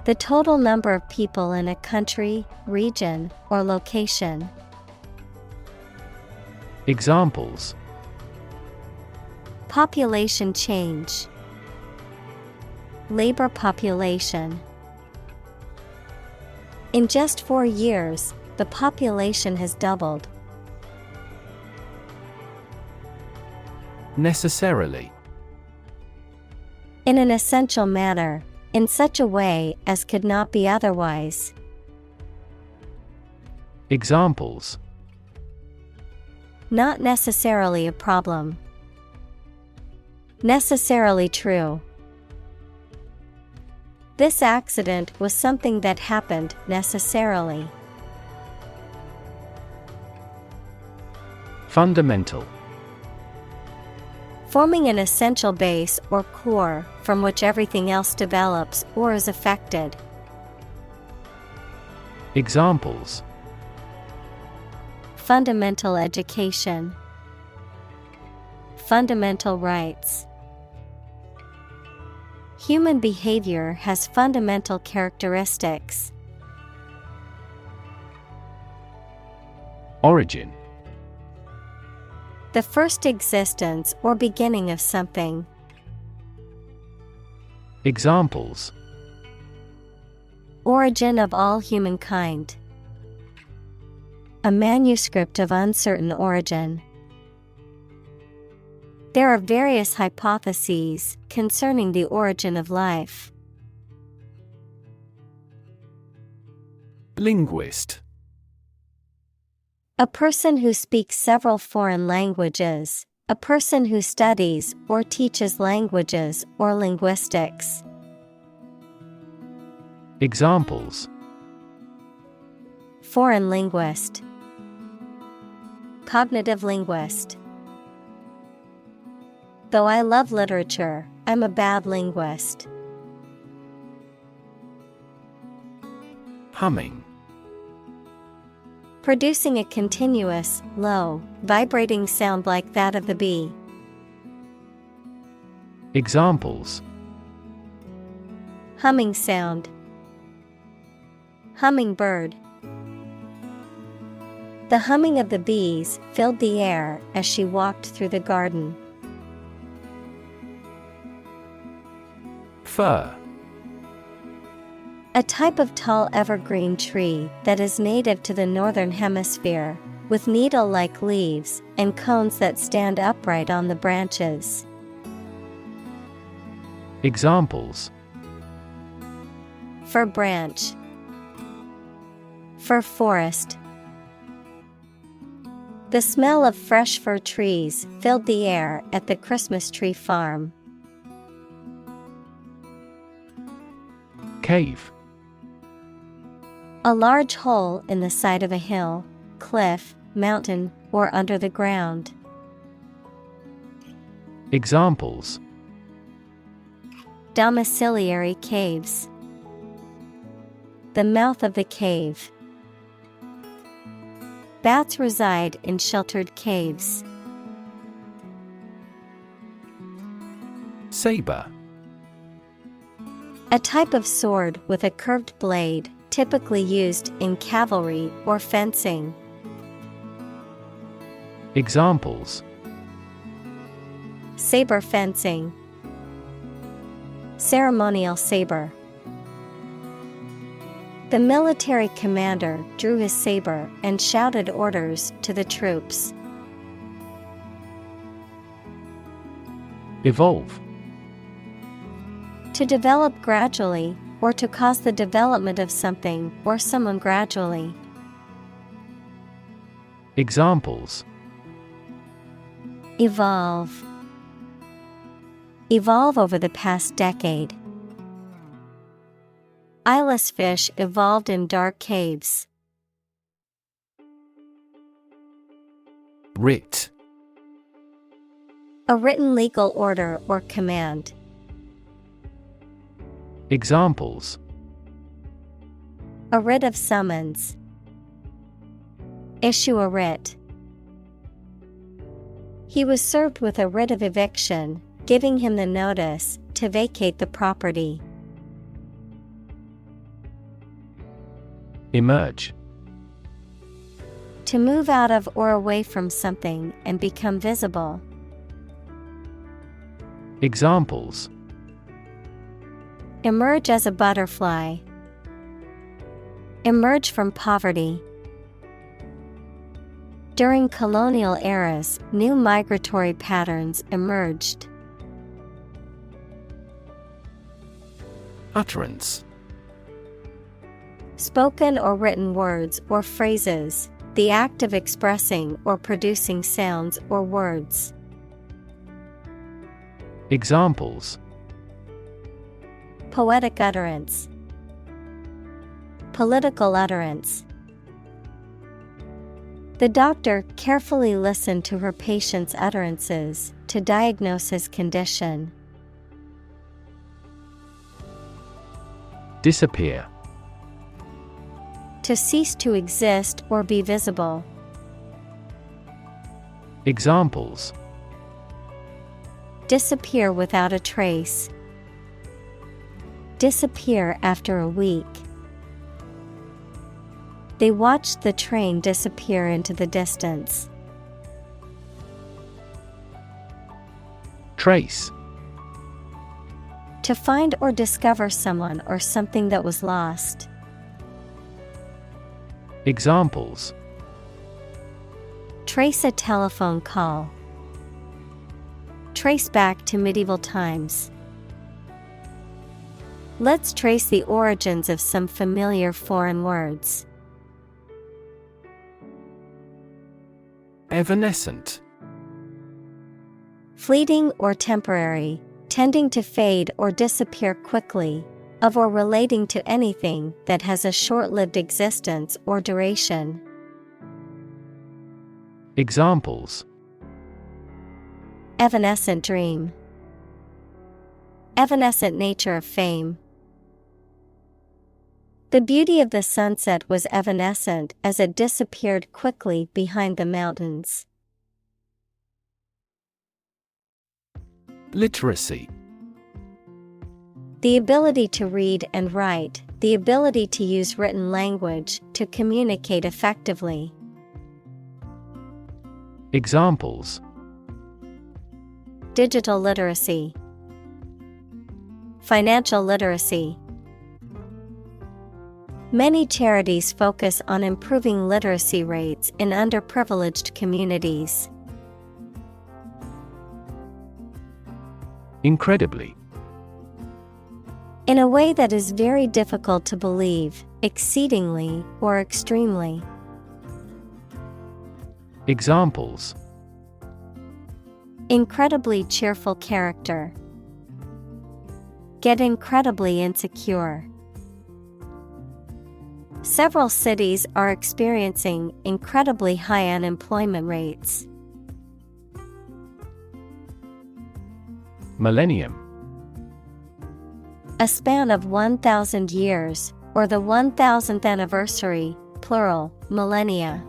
The total number of people in a country, region, or location. Examples: Population change. Labor population. In just 4 years, the population has doubled. Necessarily. In an essential manner, in such a way as could not be otherwise. Examples: Not necessarily a problem. Necessarily true. This accident was something that happened necessarily. Fundamental. Forming an essential base or core from which everything else develops or is affected. Examples: Fundamental education. Human behavior has fundamental characteristics. Origin. The first existence or beginning of something. Examples: Origin of all humankind. A manuscript of uncertain origin. There are various hypotheses concerning the origin of life. Linguist. A person who speaks several foreign languages, a person who studies or teaches languages or linguistics. Examples: Foreign linguist. Cognitive linguist. Though I love literature, I'm a bad linguist. Humming. Producing a continuous, low, vibrating sound like that of the bee. Examples: Humming sound. Hummingbird. The humming of the bees filled the air as she walked through the garden. Fir. A type of tall evergreen tree that is native to the northern hemisphere, with needle-like leaves and cones that stand upright on the branches. Examples: Fir branch. Fir forest. The smell of fresh fir trees filled the air at the Christmas tree farm. Cave. A large hole in the side of a hill, cliff, mountain, or under the ground. Examples: Domiciliary caves. The mouth of the cave. Bats reside in sheltered caves. Saber. A type of sword with a curved blade, typically used in cavalry or fencing. Examples: Saber fencing. Ceremonial saber. The military commander drew his saber and shouted orders to the troops. Evolve. To develop gradually, or to cause the development of something or someone gradually. Examples: Evolve. Evolve over the past decade. Eyeless fish evolved in dark caves. Writ. A written legal order or command. Examples: A writ of summons. Issue a writ. He was served with a writ of eviction, giving him the notice to vacate the property. Emerge. To move out of or away from something and become visible. Examples: Emerge as a butterfly. Emerge from poverty. During colonial eras, new migratory patterns emerged. Utterance. Spoken or written words or phrases, the act of expressing or producing sounds or words. Examples: Poetic utterance. Political utterance. The doctor carefully listened to her patient's utterances to diagnose his condition. Disappear. To cease to exist or be visible. Examples: Disappear without a trace. disappear after a week. They watched the train disappear into the distance. Trace. To find or discover someone or something that was lost. Examples: trace a telephone call. Trace back to medieval times. Let's trace the origins of some familiar foreign words. Evanescent. Fleeting or temporary, tending to fade or disappear quickly, of or relating to anything that has a short-lived existence or duration. Examples: Evanescent dream. Evanescent nature of fame. The beauty of the sunset was evanescent as it disappeared quickly behind the mountains. Literacy. The ability to read and write, the ability to use written language to communicate effectively. Examples: digital literacy. Financial literacy. Many charities focus on improving literacy rates in underprivileged communities. Incredibly. In a way that is very difficult to believe, exceedingly, or extremely. Examples: incredibly cheerful character. Get incredibly insecure. Several cities are experiencing incredibly high unemployment rates. Millennium. A span of 1,000 years, or the 1,000th anniversary, plural, millennia.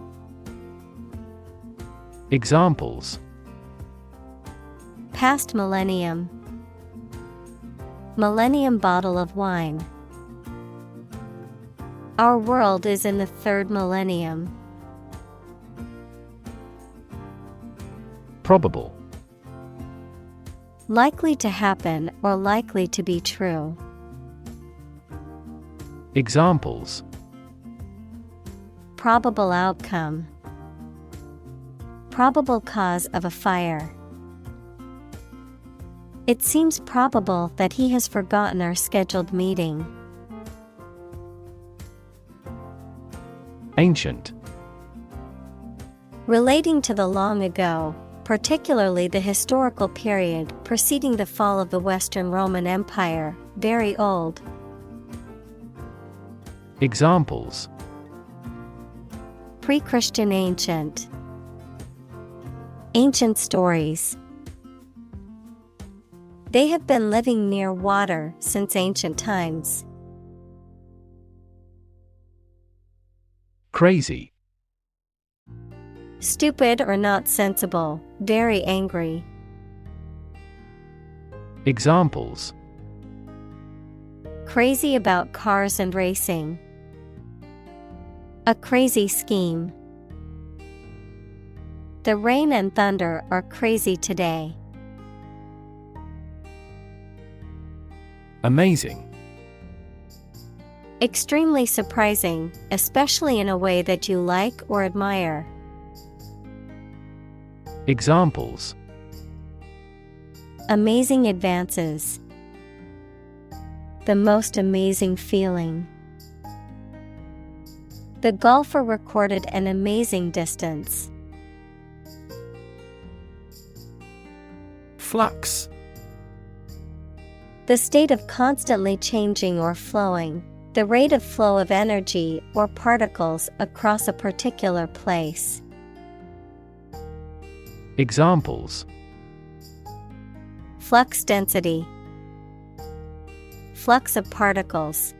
Examples: past millennium. Millennium bottle of wine. Our world is in the third millennium. Probable. Likely to happen or likely to be true. Examples: probable outcome. Probable cause of a fire. It seems probable that he has forgotten our scheduled meeting. Ancient. Relating to the long ago, particularly the historical period preceding the fall of the Western Roman Empire, very old. Examples: pre-Christian ancient. Ancient stories. They have been living near water since ancient times. Crazy. Stupid or not sensible, very angry. Examples: crazy about cars and racing. A crazy scheme. The rain and thunder are crazy today. Amazing. Extremely surprising, especially in a way that you like or admire. Examples: amazing advances. The most amazing feeling. The golfer recorded an amazing distance. Flux. The state of constantly changing or flowing, the rate of flow of energy or particles across a particular place. Examples: flux density. Flux of particles.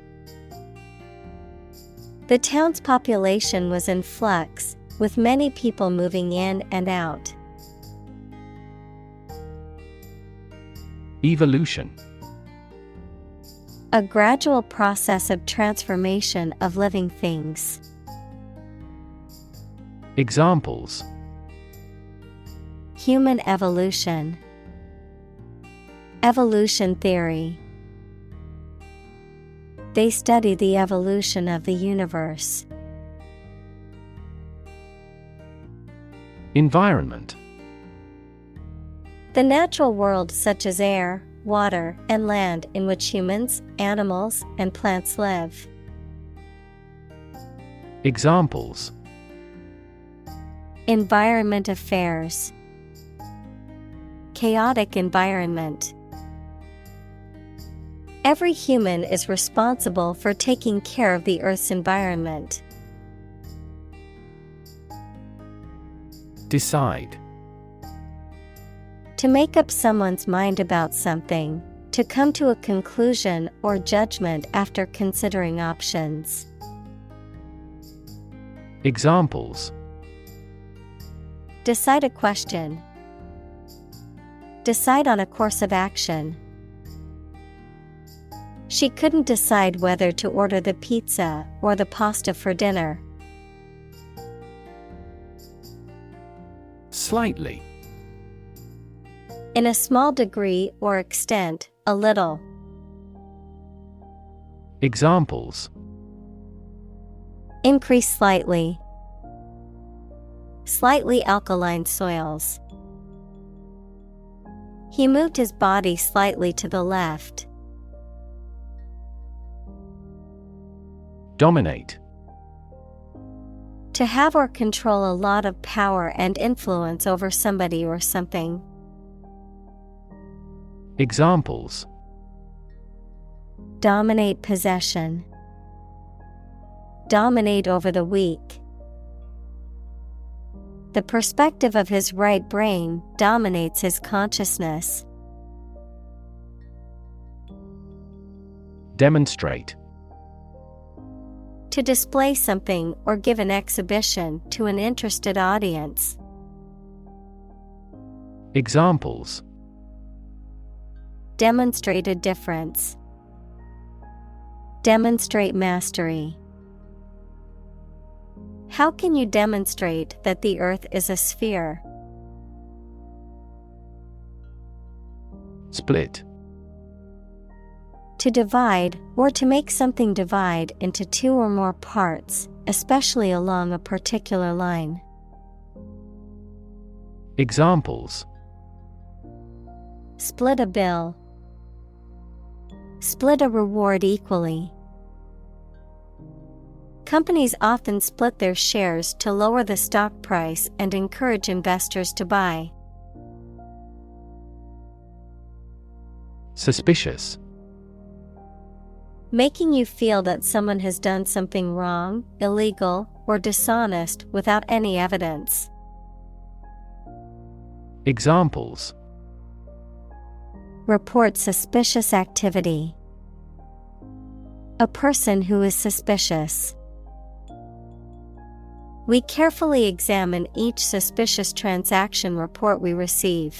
The town's population was in flux, with many people moving in and out. Evolution. A gradual process of transformation of living things. Examples: Human evolution. Evolution theory. They study the evolution of the universe. Environment. The natural world such as air, water, and land in which humans, animals, and plants live. Examples: Environment affairs. Chaotic environment. Every human is responsible for taking care of the Earth's environment. Decide. To make up someone's mind about something, to come to a conclusion or judgment after considering options. Examples: Decide a question. Decide on a course of action. She couldn't decide whether to order the pizza or the pasta for dinner. Slightly. In a small degree or extent, a little. Examples: Increase slightly. Slightly alkaline soils. He moved his body slightly to the left. Dominate. To have or control a lot of power and influence over somebody or something. Examples: Dominate possession. Dominate over the weak. The perspective of his right brain dominates his consciousness. Demonstrate. To display something or give an exhibition to an interested audience. Examples: Demonstrate a difference. Demonstrate mastery. How can you demonstrate that the Earth is a sphere? Split. To divide, or to make something divide into two or more parts, especially along a particular line. Examples: Split a bill. Split a reward equally. Companies often split their shares to lower the stock price and encourage investors to buy. Suspicious. Making you feel that someone has done something wrong, illegal, or dishonest without any evidence. Examples: Report suspicious activity. A person who is suspicious. We carefully examine each suspicious transaction report we receive.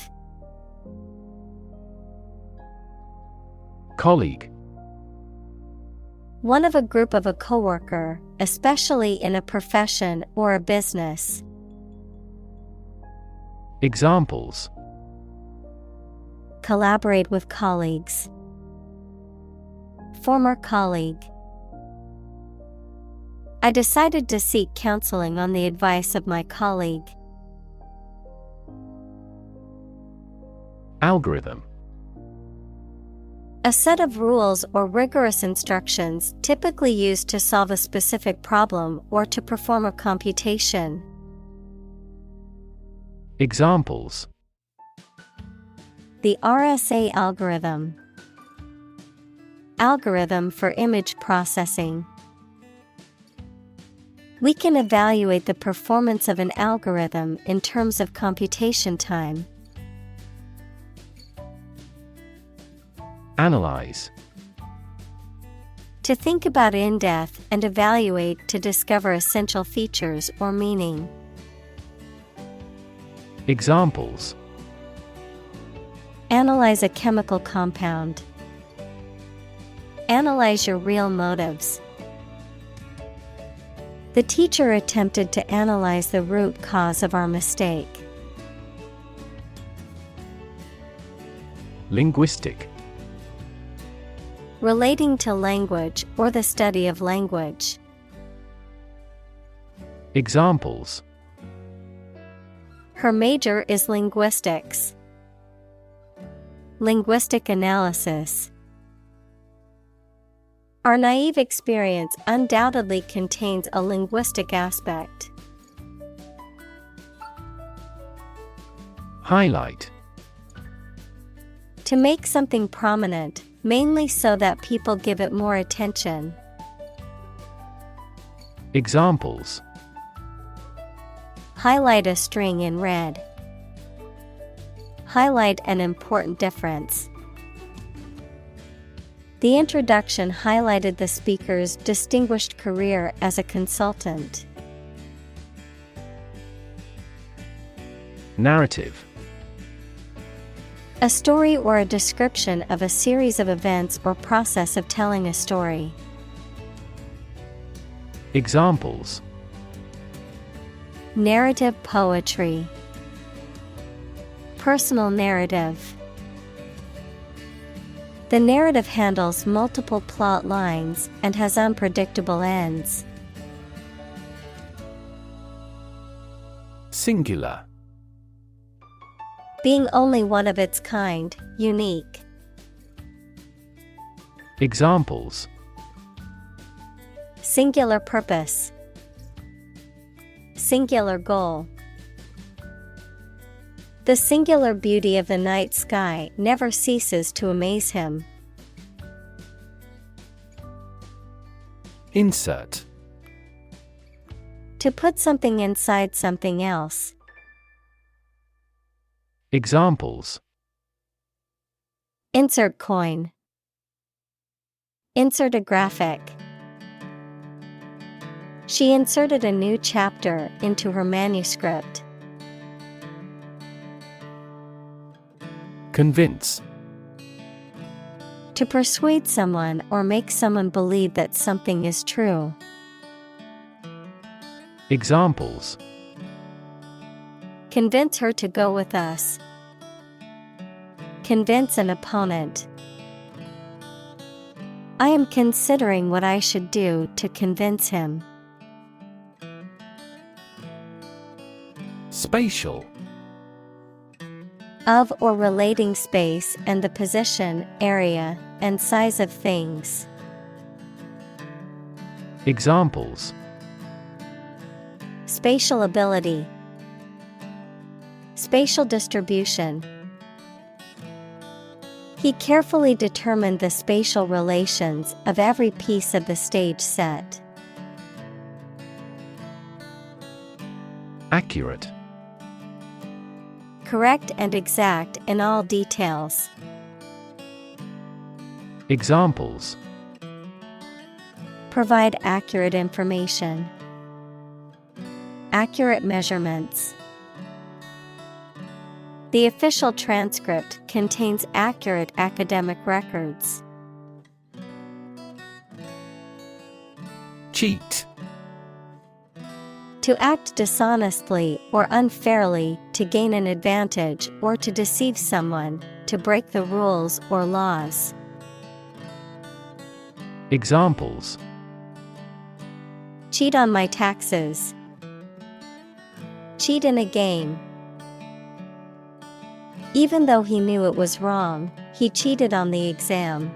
Colleague. One of a group of a coworker, especially in a profession or a business. Examples: Collaborate with colleagues. Former colleague. I decided to seek counseling on the advice of my colleague. Algorithm. A set of rules or rigorous instructions typically used to solve a specific problem or to perform a computation. Examples: The RSA algorithm. Algorithm for image processing. We can evaluate the performance of an algorithm in terms of computation time. Analyze. To think about in depth and evaluate to discover essential features or meaning. Examples: Analyze a chemical compound. Analyze your real motives. The teacher attempted to analyze the root cause of our mistake. Linguistic. Relating to language or the study of language. Examples: Her major is linguistics. Linguistic analysis. Our naive experience undoubtedly contains a linguistic aspect. Highlight. To make something prominent, mainly so that people give it more attention. Examples: Highlight a string in red. Highlight an important difference. The introduction highlighted the speaker's distinguished career as a consultant. Narrative. A story or a description of a series of events or process of telling a story. Examples: Narrative poetry. Personal narrative. The narrative handles multiple plot lines and has unpredictable ends. Singular. Being only one of its kind, unique. Examples: Singular purpose. Singular goal. The singular beauty of the night sky never ceases to amaze him. Insert. To put something inside something else. Examples: Insert coin. Insert a graphic. She inserted a new chapter into her manuscript. Convince. To persuade someone or make someone believe that something is true. Examples: Convince her to go with us. Convince an opponent. I am considering what I should do to convince him. Spatial. Of or relating space and the position, area, and size of things. Examples: Spatial ability. Spatial distribution. He carefully determined the spatial relations of every piece of the stage set. Accurate. Correct and exact in all details. Examples: Provide accurate information. Accurate measurements. The official transcript contains accurate academic records. Cheat. To act dishonestly or unfairly to gain an advantage or to deceive someone, to break the rules or laws. Examples: Cheat on my taxes. Cheat in a game. Even though he knew it was wrong, he cheated on the exam.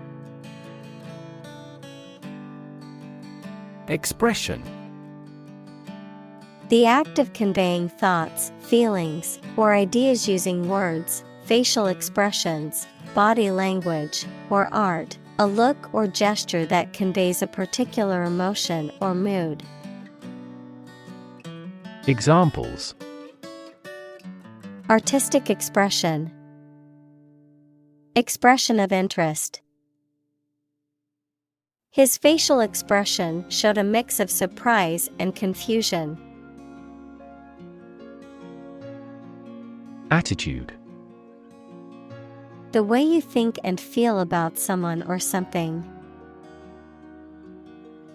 Expression. The act of conveying thoughts, feelings, or ideas using words, facial expressions, body language, or art, a look or gesture that conveys a particular emotion or mood. Examples: Artistic expression. Expression of interest. His facial expression showed a mix of surprise and confusion. Attitude. The way you think and feel about someone or something.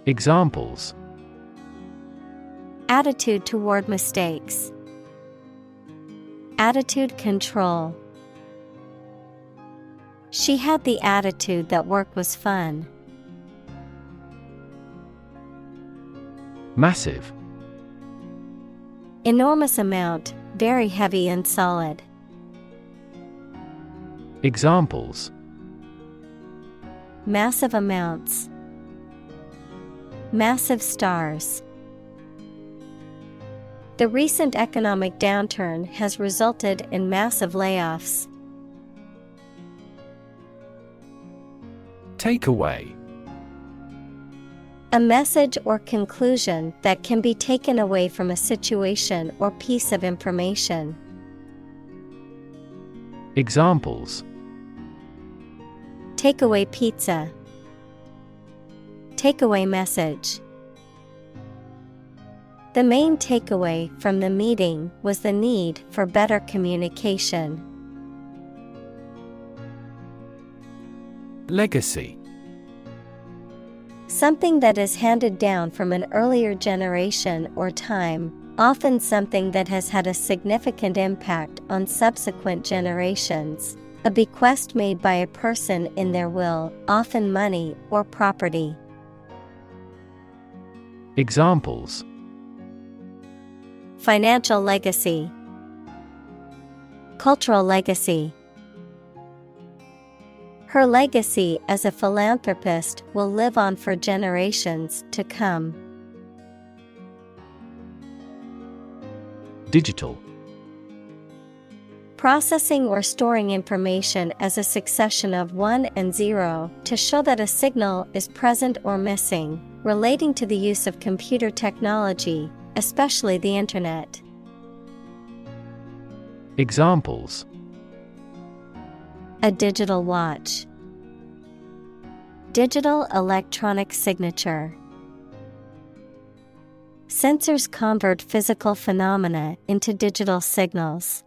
Examples: attitude toward mistakes, attitude control. She had the attitude that work was fun. Massive. Enormous amount, very heavy and solid. Examples: massive amounts, massive stars. The recent economic downturn has resulted in massive layoffs. Takeaway. A message or conclusion that can be taken away from a situation or piece of information. Examples: takeaway pizza, takeaway message. The main takeaway from the meeting was the need for better communication. Legacy. Something that is handed down from an earlier generation or time, often something that has had a significant impact on subsequent generations. A bequest made by a person in their will, often money or property. Examples: financial legacy, cultural legacy. Her legacy as a philanthropist will live on for generations to come. Digital. Processing or storing information as a succession of 1 and 0 to show that a signal is present or missing, relating to the use of computer technology, especially the Internet. Examples: a digital watch, digital electronic signature. Sensors convert physical phenomena into digital signals.